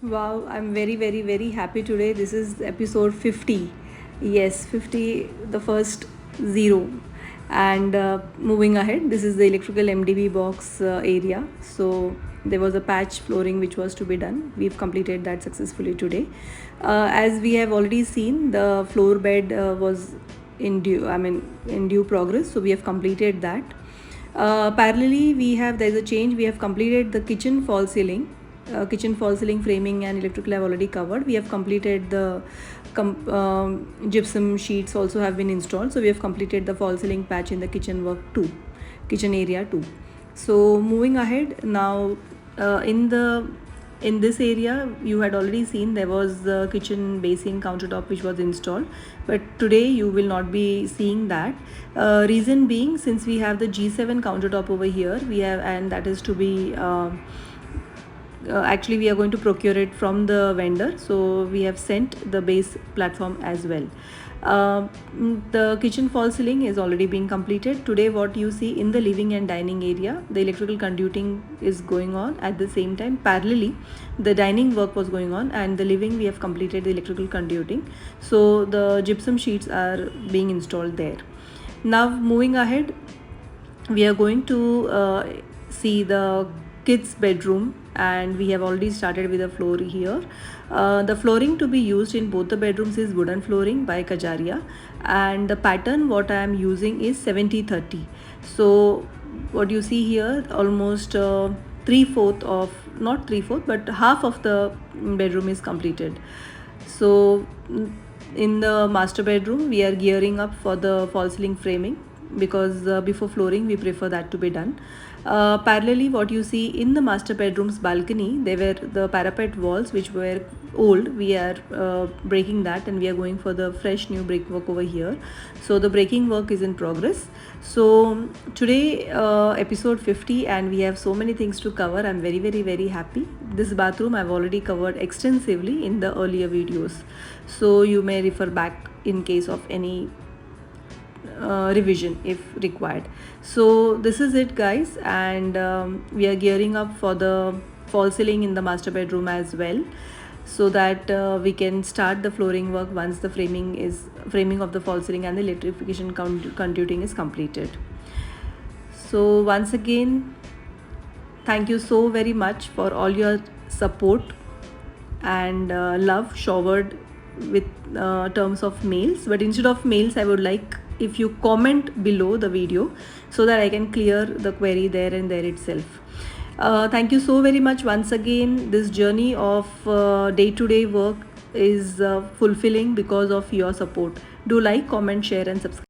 Wow, I'm very, very, very happy today. This is episode 50. Yes, 50, the first zero. And moving ahead, this is the electrical MDB box area. So there was a patch flooring which was to be done. We've completed that successfully today. As we have already seen, the floor bed was in due progress. So we have completed that. Parallelly, there's a change. We have completed the kitchen fall ceiling. Kitchen fall ceiling framing and electrical have already covered. We have completed the gypsum sheets also have been installed. So we have completed the fall ceiling patch in the kitchen work too, kitchen area too. So moving ahead now, in this area you had already seen there was the kitchen basin countertop which was installed, but today you will not be seeing that. Reason being, since we have the G7 countertop over here, we have, and that is to be actually we are going to procure it from the vendor, so we have sent the base platform as well. The kitchen fall ceiling is already being completed. Today what you see in the living and dining area, the electrical conduiting is going on. At the same time, parallelly the dining work was going on, and the living we have completed the electrical conduiting, so the gypsum sheets are being installed there. Now moving ahead, we are going to see the kids bedroom, and we have already started with the floor here. The flooring to be used in both the bedrooms is wooden flooring by Kajaria, and the pattern what I am using is 70-30. So what you see here, almost 3/4 of, not 3/4 but half of the bedroom is completed. So in the master bedroom we are gearing up for the false ceiling framing, because before flooring we prefer that to be done. Parallelly, what you see in the master bedroom's balcony, they were the parapet walls which were old. We are breaking that, and we are going for the fresh new brickwork over here. So the breaking work is in progress. So today episode 50, and we have so many things to cover. I'm very, very, very happy. This bathroom I've already covered extensively in the earlier videos, so you may refer back in case of any revision if required. So this is it, guys, and we are gearing up for the fall ceiling in the master bedroom as well, so that we can start the flooring work once the framing of the fall ceiling and the electrification conduiting is completed. So once again, thank you so very much for all your support and love showered with terms of mails. But instead of mails, I would like if you comment below the video, so that I can clear the query there and there itself. Thank you so very much once again. This journey of day-to-day work is fulfilling because of your support. Do like, comment, share and subscribe.